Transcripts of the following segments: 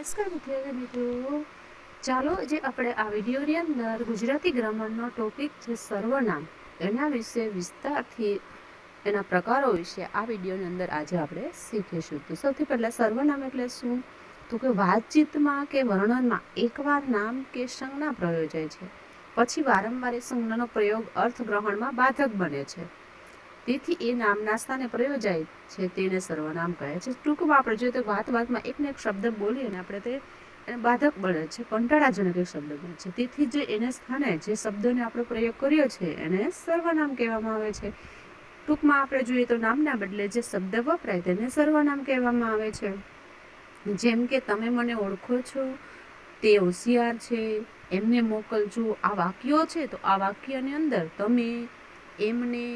નમસ્કાર વિદ્યાર્થી મિત્રો, ચાલો જે આપણે આ વિડીયોની અંદર ગુજરાતી ગ્રામરનો ટોપિક છે સર્વનામ, એના વિશે વિસ્તારથી એના પ્રકારો વિશે આ વિડીયોની અંદર આજે આપણે શીખીશું. તો સૌથી પહેલા સર્વનામ એટલે શું? તો કે વાતચીતમાં કે વર્ણનમાં એકવાર નામ કે સંજ્ઞા પ્રયોજાય છે, પછી વારંવાર એ સંજ્ઞાનો પ્રયોગ અર્થગ્રહણમાં બાધક બને છે, તેથી એ નામના સ્થાને પ્રયોજાય છે તેને સર્વનામ કહે છે. ટૂંકમાં આપણે જોઈએ તો વાતમાં એકને એક શબ્દ બોલીએ ને આપણે તે એને બાધક બને છે, કંટાળાજનક એક શબ્દ બને છે, તેથી જે એને સ્થાને જે શબ્દોને આપણે પ્રયોગ કર્યો છે એને સર્વનામ કહેવામાં આવે છે. ટૂંકમાં આપણે જોઈએ તો નામના બદલે જે શબ્દ વપરાય તેને સર્વનામ કહેવામાં આવે છે. જેમ કે તમે મને ઓળખો છો, તે હોશિયાર છે, એમને મોકલજો, આ વાક્યો છે તો આ વાક્યની અંદર તમે, એમને,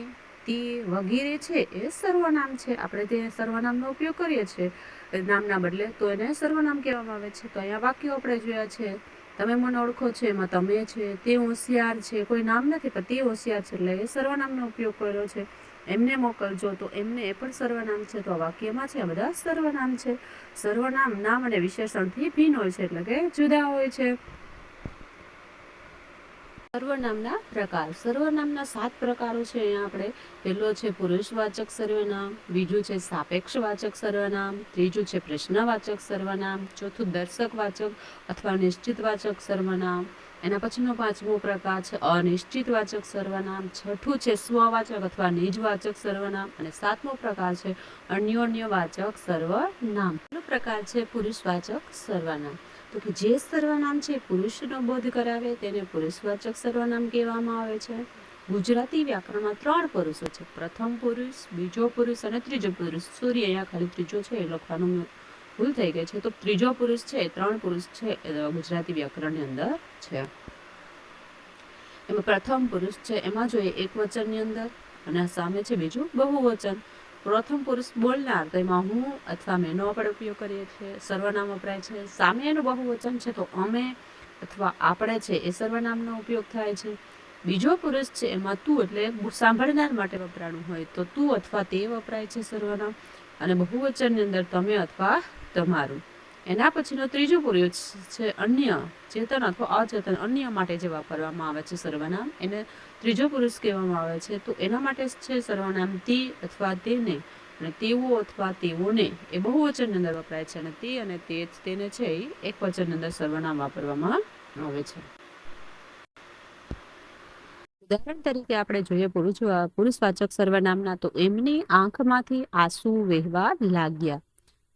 તે વગેરે છે એ સર્વનામ છે. આપણે તે સર્વનામનો ઉપયોગ કરીએ છીએ નામના બદલે તો એને સર્વનામ કહેવામાં આવે છે. તો અહીંયા વાક્યો આપણે જોયા છે, તમે મને ઓળખો છો એમાં તમે છે, તે હોશિયાર છે, કોઈ નામ નથી પણ તે હોશિયાર છે એટલે એ સર્વનામનો ઉપયોગ કર્યો છે. એમને મોકલજો તો એમને એ પણ સર્વનામ છે. તો આ વાક્યમાં છે આ બધા સર્વનામ છે. સર્વનામ નામ અને વિશેષણથી ભિન્ન હોય છે, એટલે કે જુદા હોય છે. સર્વનામના પ્રકાર. સર્વનામના 7 પ્રકારો છે. અહીંયા આપણે પહેલો છે પુરુષવાચક સર્વનામ, બીજું છે સાપેક્ષવાચક સર્વનામ, ત્રીજું છે પ્રશ્નવાચક સર્વનામ, ચોથું દર્શકવાચક અથવા નિશ્ચિતવાચક સર્વનામ, એના પછીનો 5મો પ્રકાર છે અનિશ્ચિતવાચક સર્વનામ, છઠ્ઠું છે સ્વવાચક અથવા નિજવાચક સર્વનામ અને 7મો પ્રકાર છે અન્યોન્યવાચક સર્વનામ. પહેલો પ્રકાર છે પુરુષવાચક સર્વનામ. તો કે જે સર્વનામ છે પુરુષનો બોધ કરાવે તેને પુરુષવાચક સર્વનામ કહેવામાં આવે છે. ગુજરાતી વ્યાકરણમાં 3 પુરુષો છે, પ્રથમ પુરુષ, બીજો પુરુષ અને ત્રીજો પુરુષ. સોરી, અહીંયા ખાલી ત્રીજો છે એ લખવાનું ભૂલ થઈ ગઈ છે. તો ત્રીજો પુરુષ છે, 3 પુરુષ છે એ ગુજરાતી વ્યાકરણની અંદર છે. એમાં પ્રથમ પુરુષ છે એમાં જોઈએ એક વચનની અંદર અને સામે છે બીજું બહુવચન. પ્રથમ પુરુષ બોલનાર તો એમાં હું અથવા મેનો આપણે ઉપયોગ કરીએ છીએ, સર્વનામ વપરાય છે. સામે એનું બહુવચન છે તો અમે અથવા આપણે છે એ સર્વનામનો ઉપયોગ થાય છે. બીજો પુરુષ છે એમાં તું એટલે સાંભળનાર માટે વપરાણું હોય તો તું અથવા તે વપરાય છે સર્વનામ, અને બહુવચનની અંદર તમે અથવા તમારું. એના પછીનો ત્રીજો પુરુષ છે અન્ય, ચેતન અથવા અચેતન, અન્ય માટે જે વાપરવામાં આવે છે સર્વનામ એને ત્રીજો પુરુષ કહેવામાં આવે છે. તો એના માટે છે સર્વનામ તે અથવા તેને, અને તેઓ અથવા તેઓને એ બહુવચનની અંદર વપરાય છે, અને તે અને તે તેને છે એ એક વચનની અંદર સર્વનામ વાપરવામાં આવે છે. ઉદાહરણ તરીકે આપણે જોઈએ પુરુષવાચક સર્વનામના, તો એમની આંખમાંથી આંસુ વહેવા લાગ્યા.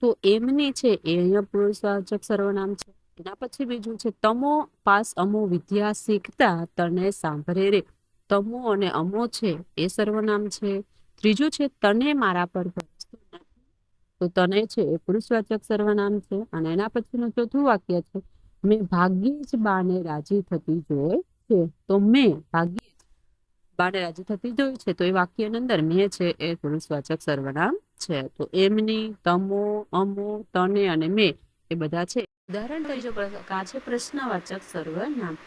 તો એમની છે એ અહીંયા પુરુષવાચક સર્વનામ છે. એના પછી બીજું છે તમો પાસ અમો વિદ્યા શીખતા તને સાંભળે રે. તમો અને અમો છે એ સર્વનામ છે. ત્રીજું છે તને મારા પર ભરોસો નથી, તો તને છે એ પુરુષવાચક સર્વનામ છે. અને એના પછીનું ચોથું વાક્ય છે મેં ભાગ્યે જ બાને રાજી થતી જોઈ છે. તો મેં ભાગ્યે જ બાને રાજી થતી જોઈ છે, તો એ વાક્યની અંદર મેં છે એ પુરુષવાચક સર્વનામ છે. તો એમની, તમો, અમો, તને અને મેં એ બધા છે. ઉદાહરણ તરીકે પ્રકાર છે પ્રશ્નવાચક સર્વનામ.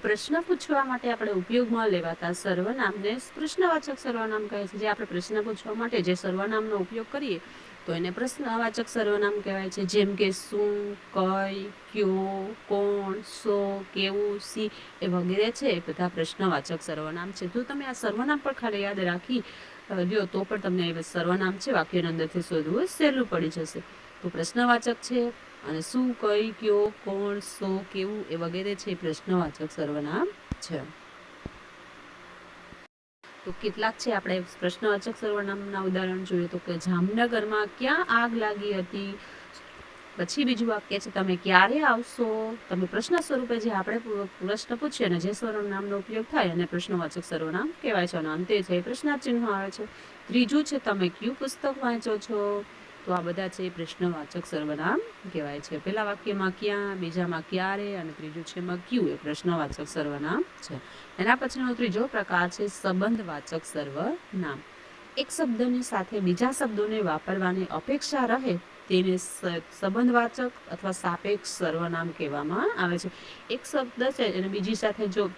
પ્રશ્ન પૂછવા માટે આપણે ઉપયોગમાં લેવાતા સર્વનામને પ્રશ્નવાચક સર્વનામ કહે છે. જે આપણે પ્રશ્ન પૂછવા માટે જે સર્વનામનો ઉપયોગ કરીએ તો એને પ્રશ્નવાચક સર્વનામ કહેવાય છે. જેમ કે શું, કઈ, ક્યો, કોણ, શો, કેવું, સી એ વગેરે છે એ બધા પ્રશ્નવાચક સર્વનામ છે. જો તમે આ સર્વનામ પર ખાલી યાદ રાખી લ્યો તો પણ તમને સર્વનામ છે વાક્યની અંદરથી શોધવું સહેલું પડી જશે. તો પ્રશ્નવાચક છે, અને શું, કઈ, કયો, કોણ, શો, કેવું એ વગેરે છે એ પ્રશ્નવાચક સર્વનામ છે. તો કેટલાક છે આપણે પ્રશ્નવાચક સર્વનામના ઉદાહરણ જોઈએ તો કે જામનગરમાં ક્યાં આગ લાગી હતી. પછી બીજું વાક્ય છે તમે ક્યારે આવશો. તમે પ્રશ્ન સ્વરૂપે જે આપણે પ્રશ્ન પૂછીએ અને જે સર્વનામનો ઉપયોગ થાય અને પ્રશ્નવાચક સર્વનામ કહેવાય છે, અને અંતે છે પ્રશ્નાર્થ ચિહ્ન આવે છે. ત્રીજું છે તમે કયું પુસ્તક વાંચો છો. તો આ બધા છે પ્રશ્નવાચક સર્વનામ કહેવાય છે. પહેલા વાક્યમાં ક્યાં, બીજામાં ક્યારે અને ત્રીજું છે એમાં ક્યું એ પ્રશ્નવાચક સર્વનામ છે. એના પછીનો ત્રીજો પ્રકાર છે સંબંધવાચક સર્વનામ. એક શબ્દની સાથે બીજા શબ્દોને વાપરવાની અપેક્ષા રહે તેને સંબંધવાચક અથવા સાપેક્ષ સર્વનામ કહેવામાં આવે છે. એક શબ્દ છે અને બીજી સાથે જો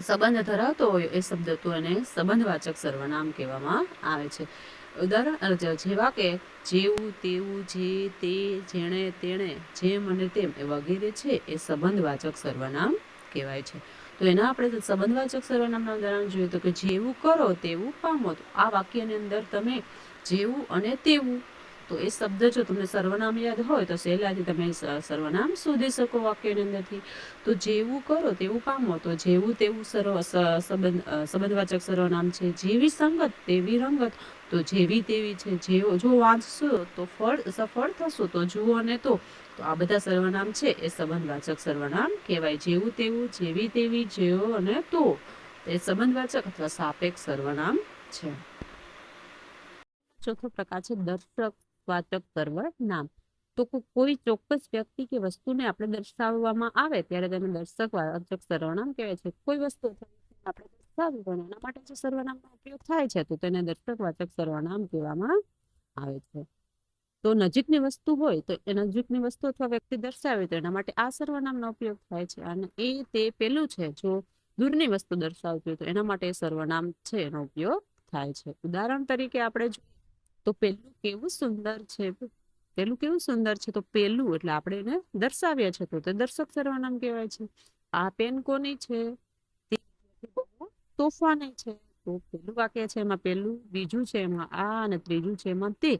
સંબંધ ધરાવતો હોય એ શબ્દ તો એને સંબંધવાચક સર્વનામ કહેવામાં આવે છે. ઉદાહરણ જેવા કે જેવું, તેવું, જે, તે, જેણે, તેણે, જેમ અને તેમ એ વગેરે છે એ સંબંધવાચક સર્વનામ કહેવાય છે. તો એના આપણે સંબંધવાચક સર્વનામના ઉદાહરણ જોઈએ તો કે જેવું કરો તેવું પામો. તો આ વાક્યની અંદર તમે જેવું અને તેવું, તો એ શબ્દ જો તમને સર્વનામ યાદ હોય તો સહેલાથી તમે સર્વનામ શોધી શકો વાક્યની અંદરથી. તો જેવું કરો તેવું પામો, તો જેવું તેવું સંબંધવાચક સર્વનામ છે. જેવી સંગત તેવી રંગત, તો જેવી તેવી છે. જેવો જો વાંચશો તો સફળ થશો, તો જુઓ અને તો આ બધા સર્વનામ છે એ સંબંધવાચક સર્વનામ કહેવાય. જેવું તેવું, જેવી તેવી, જેવો અને તો એ સંબંધવાચક અથવા સાપેક્ષ સર્વનામ છે. ચોથો પ્રકાર છે દર્શકવાચક સર્વનામ. તો કોઈ ચોક્કસ વ્યક્તિ કે વસ્તુને આપણે દર્શાવવામાં આવે ત્યારે તેને દર્શકવાચક સર્વનામ કહેવાય છે. કોઈ વસ્તુ આપણે દર્શાવવી હોય એના માટે જે સર્વનામનો ઉપયોગ થાય છે તો તેને દર્શકવાચક સર્વનામ કહેવામાં આવે છે. તો નજીકની વસ્તુ હોય તો એ નજીકની વસ્તુ અથવા વ્યક્તિ દર્શાવે તો એના માટે આ સર્વનામનો ઉપયોગ થાય છે. અને તે પેલું છે, જો દૂરની વસ્તુ દર્શાવતી હોય તો એના માટે સર્વનામ છે એનો ઉપયોગ થાય છે. ઉદાહરણ તરીકે આપણે તો પેલું કેવું સુંદર છે, પેલું કેવું સુંદર છે, તો પેલું એટલે આપણે એને દર્શાવ્યા છે તો તે દર્શક સર્વનામ કહેવાય છે. આ પેન કોની છે, તોફાની છે. તો પેલું વાક્ય છે એમાં પેલું, બીજું છે એમાં આ અને ત્રીજું છે એમાં તે.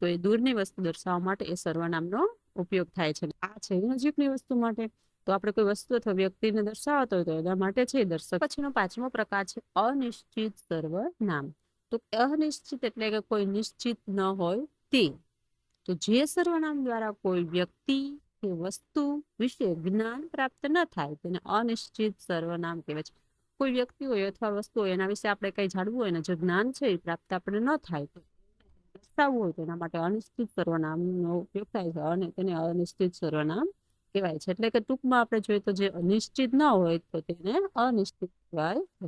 તો એ દૂરની વસ્તુ દર્શાવવા માટે એ સર્વનામનો ઉપયોગ થાય છે. આ છે નજીકની વસ્તુ માટે. તો આપણે કોઈ વસ્તુ અથવા વ્યક્તિને દર્શાવતો હોય તો એના માટે છે દર્શક. પછીનો પાંચમો પ્રકાર છે અનિશ્ચિત સર્વનામ. તો અનિશ્ચિત એટલે કે કોઈ નિશ્ચિત ન હોય તે. તો જે સર્વનામ દ્વારા કોઈ વ્યક્તિ કે વસ્તુ વિશે જ્ઞાન પ્રાપ્ત ન થાય તેને અનિશ્ચિત સર્વનામ કહેવાય છે. કોઈ વ્યક્તિ હોય અથવા વસ્તુ હોય એના વિશે આપણે કઈ જાણવું હોય ને જે જ્ઞાન છે એ પ્રાપ્ત આપણે ન થાય તો દર્શાવવું હોય તો એના માટે અનિશ્ચિત સર્વનામનો ઉપયોગ થાય છે અને તેને અનિશ્ચિત સર્વનામ કહેવાય છે. એટલે કે ટૂંકમાં આપણે જોઈએ તો જે નિશ્ચિત ન હોય તો તેને અનિશ્ચિત કહેવાય છે.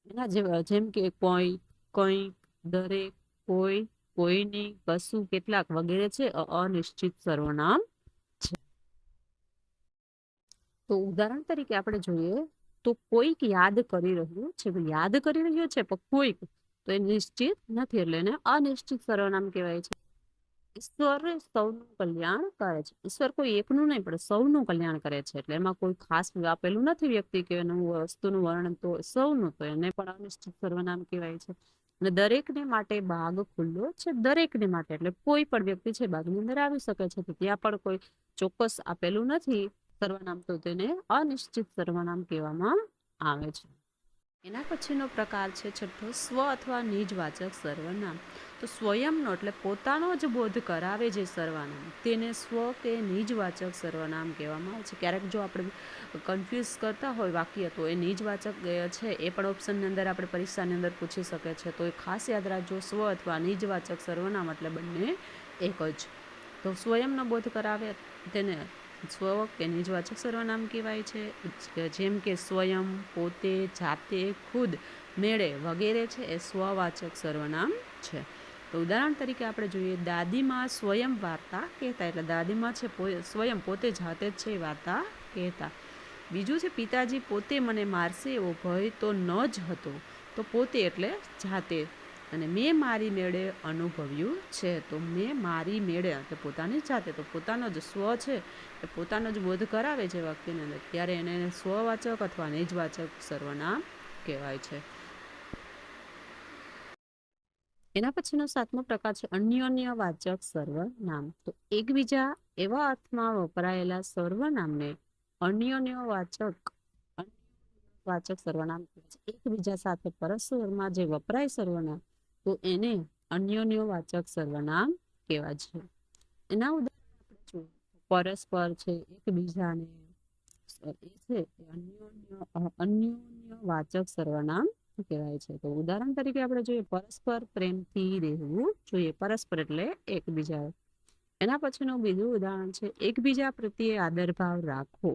એના જેમ કે કોઈ, કંઈ, દરેક, કોઈ, કોઈની, કશું, કેટલાક વગેરે છે અનિશ્ચિત સર્વનામ છે. તો ઉદાહરણ તરીકે આપણે જોઈએ તો કોઈક યાદ કરી રહ્યું છે, યાદ કરી રહ્યો છે પણ કોઈક, તો એ નિશ્ચિત નથી એટલે એને અનિશ્ચિત સર્વનામ કહેવાય છે. ઈશ્વર સૌનું કલ્યાણ કરે છે. ઈશ્વર કોઈ એકનું નહીં પણ સૌનું કલ્યાણ કરે છે. એટલે એમાં કોઈ ખાસ આપેલું નથી વ્યક્તિ કે એનું વસ્તુનું વર્ણન, તો સૌનું, તો એને પણ અનિશ્ચિત સર્વનામ કહેવાય છે. અને દરેકને માટે બાગ ખુલ્લો છે. દરેકને માટે એટલે કોઈ પણ વ્યક્તિ છે બાગની અંદર આવી શકે છે. તો ત્યાં પણ કોઈ ચોક્કસ આપેલું નથી સર્વનામ, તો તેને અનિશ્ચિત સર્વનામ કહેવામાં આવે છે. એના પછીનો પ્રકાર છે છઠ્ઠો સ્વ અથવા નિજવાચક સર્વનામ. તો સ્વયંનો એટલે પોતાનો જ બોધ કરાવે જે સર્વનામ તેને સ્વ કે નિજવાચક સર્વનામ કહેવામાં આવે છે. ક્યારેક જો આપણે કન્ફ્યુઝ કરતા હોય વાક્ય તો એ નિજવાચક છે એ પણ ઓપ્શનની અંદર આપણે પરીક્ષાની અંદર પૂછી શકે છે. તો એ ખાસ યાદ રાખજો, સ્વ અથવા નિજવાચક સર્વનામ એટલે બંને એક જ. તો સ્વયંનો બોધ કરાવે તેને સ્વ કે નિજવાચક સર્વનામ કહેવાય છે. જેમ કે સ્વયં, પોતે, જાતે, ખુદ, મેળે વગેરે છે એ સ્વવાચક સર્વનામ છે. તો ઉદાહરણ તરીકે આપણે જોઈએ દાદીમાં સ્વયં વાર્તા કહેતા, એટલે દાદીમાં છે સ્વયં પોતે જાતે જ છે એ વાર્તા કહેતા. બીજું છે પિતાજી પોતે મને મારશે એવો ભય તો ન જ હતો, તો પોતે એટલે જાતે. અને મેં મારી મેળે અનુભવ્યું છે, તો મેં મારી મેળે એટલે પોતાની જાતે, તો પોતાનો જ સ્વ છે એ પોતાનો જ બોધ કરાવે છે વાક્યની અંદર, ત્યારે એને સ્વવાચક અથવા નિજવાચક સર્વનામ કહેવાય છે. એના પછીનો સાતમો પ્રકાર છે અન્યોન્યવાચક સર્વનામ. તો એકબીજા એવા અર્થમાં વપરાયેલા સર્વનામને અન્યોન્યવાચક સર્વનામ કહેવાય છે. એકબીજા સાથે પરસ્પરમાં જે વપરાય સર્વનામ તો એને અન્યોન્યવાચક સર્વનામ કહેવાય છે. એના ઉદાહરણ પરસ્પર છે, એકબીજાને, એ છે અન્યોન્યવાચક સર્વનામ કહેવાય છે. તો ઉદાહરણ તરીકે આપણે જોઈએ પરસ્પર પ્રેમથી રહેવું જોઈએ. પરસ્પર એટલે એકબીજા. એના પછીનું બીજું ઉદાહરણ છે એકબીજા પ્રત્યે આદરભાવ રાખવો.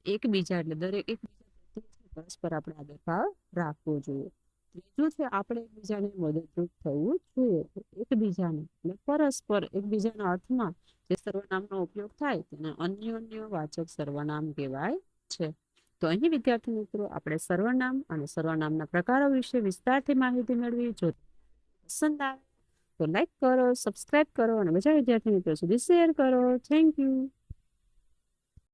એકબીજા એટલે દરેક એકબીજા પરસ્પર આપણે આદરભાવ રાખવો જોઈએ. ત્રીજું છે આપણે એકબીજાને મદદરૂપ થવું જોઈએ. એકબીજાને એટલે પરસ્પર એકબીજાના અર્થમાં જે સર્વનામનો ઉપયોગ થાય તેને અન્યોન્યવાચક સર્વનામ કહેવાય છે. તો અહીં વિદ્યાર્થી મિત્રો આપણે સર્વનામ અને સર્વનામના પ્રકારો વિશે વિસ્તારથી માહિતી મેળવી. જો પસંદ આવે તો લાઈક કરો, સબસ્ક્રાઇબ કરો અને બધા વિદ્યાર્થી મિત્રો સુધી શેર કરો. Thank you.